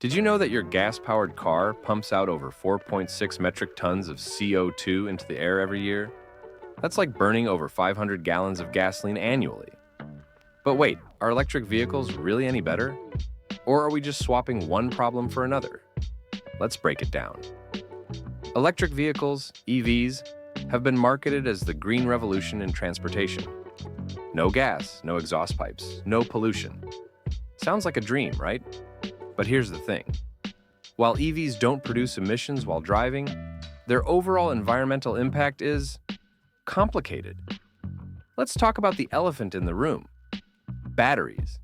Did you know that your gas-powered car pumps out over 4.6 metric tons of CO2 into the air every year? That's like burning over 500 gallons of gasoline annually. But wait, are electric vehicles really any better? Or are we just swapping one problem for another? Let's break it down. Electric vehicles, EVs, have been marketed as the green revolution in transportation. No gas, no exhaust pipes, no pollution. Sounds like a dream, right? But here's the thing. While EVs don't produce emissions while driving, their overall environmental impact is complicated. Let's talk about the elephant in the room: batteries.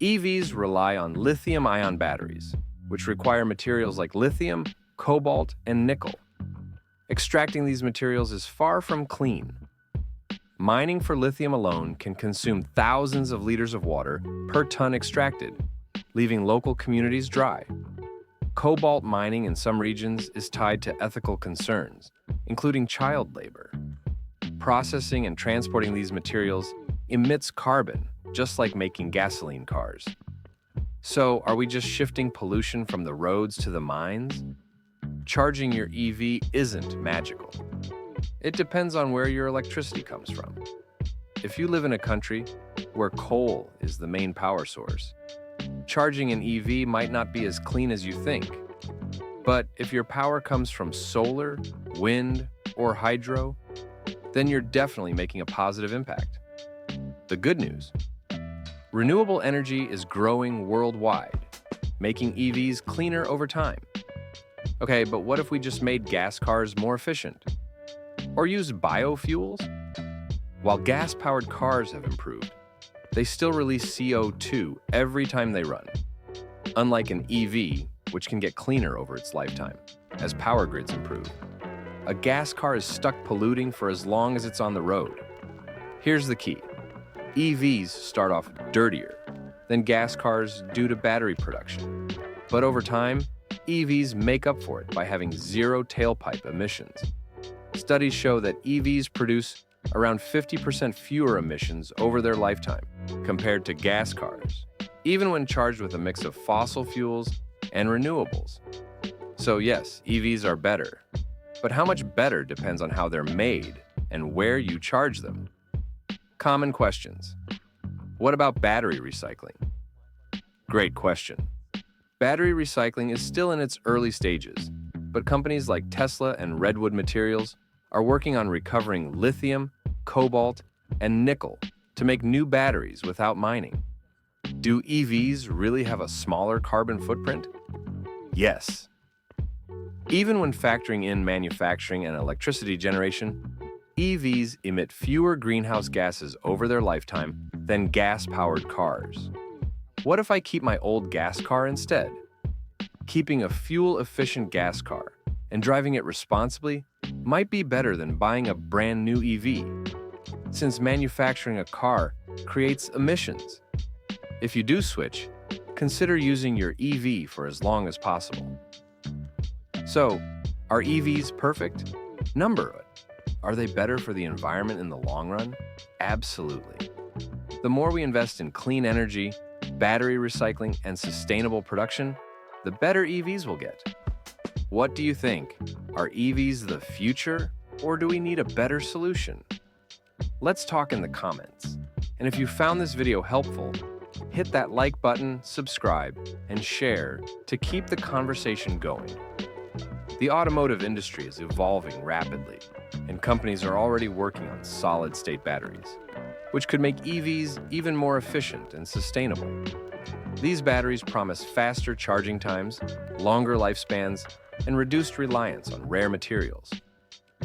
EVs rely on lithium-ion batteries, which require materials like lithium, cobalt, and nickel. Extracting these materials is far from clean. Mining for lithium alone can consume thousands of liters of water per ton extracted, leaving local communities dry. Cobalt mining in some regions is tied to ethical concerns, including child labor. Processing and transporting these materials emits carbon, just like making gasoline cars. So, are we just shifting pollution from the roads to the mines? Charging your EV isn't magical. It depends on where your electricity comes from. If you live in a country where coal is the main power source, charging an EV might not be as clean as you think. But if your power comes from solar, wind, or hydro, then you're definitely making a positive impact. The good news: renewable energy is growing worldwide, making EVs cleaner over time. Okay, but what if we just made gas cars more efficient? Or used biofuels? While gas-powered cars have improved, they still release CO2 every time they run. Unlike an EV, which can get cleaner over its lifetime, as power grids improve. A gas car is stuck polluting for as long as it's on the road. Here's the key. EVs start off dirtier than gas cars due to battery production. But over time, EVs make up for it by having zero tailpipe emissions. Studies show that EVs produce around 50% fewer emissions over their lifetime compared to gas cars, even when charged with a mix of fossil fuels and renewables. So yes, EVs are better, but how much better depends on how they're made and where you charge them. Common questions. What about battery recycling? Great question. Battery recycling is still in its early stages, but companies like Tesla and Redwood Materials are working on recovering lithium, cobalt, and nickel to make new batteries without mining. Do EVs really have a smaller carbon footprint? Yes. Even when factoring in manufacturing and electricity generation, EVs emit fewer greenhouse gases over their lifetime than gas-powered cars. What if I keep my old gas car instead? Keeping a fuel-efficient gas car and driving it responsibly might be better than buying a brand new EV, since manufacturing a car creates emissions. If you do switch, consider using your EV for as long as possible. So, are EVs perfect? Number one. Are they better for the environment in the long run? Absolutely. The more we invest in clean energy, battery recycling, and sustainable production, the better EVs will get. What do you think? Are EVs the future, or do we need a better solution? Let's talk in the comments. And if you found this video helpful, hit that like button, subscribe, and share to keep the conversation going. The automotive industry is evolving rapidly, and companies are already working on solid-state batteries, which could make EVs even more efficient and sustainable. These batteries promise faster charging times, longer lifespans, and reduced reliance on rare materials.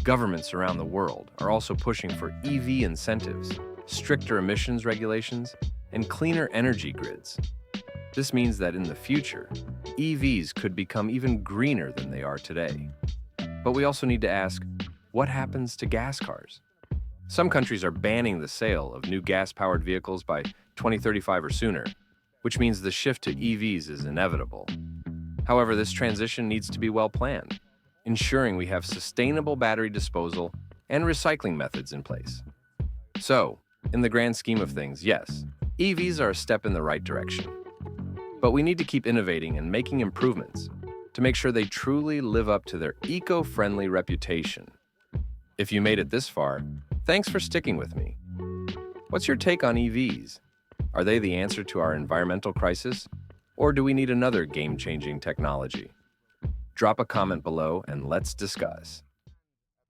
Governments around the world are also pushing for EV incentives, stricter emissions regulations, and cleaner energy grids. This means that in the future, EVs could become even greener than they are today. But we also need to ask, what happens to gas cars? Some countries are banning the sale of new gas-powered vehicles by 2035 or sooner, which means the shift to EVs is inevitable. However, this transition needs to be well planned, ensuring we have sustainable battery disposal and recycling methods in place. So, in the grand scheme of things, yes, EVs are a step in the right direction. But we need to keep innovating and making improvements to make sure they truly live up to their eco-friendly reputation. If you made it this far, thanks for sticking with me. What's your take on EVs? Are they the answer to our environmental crisis? Or do we need another game-changing technology? Drop a comment below and let's discuss.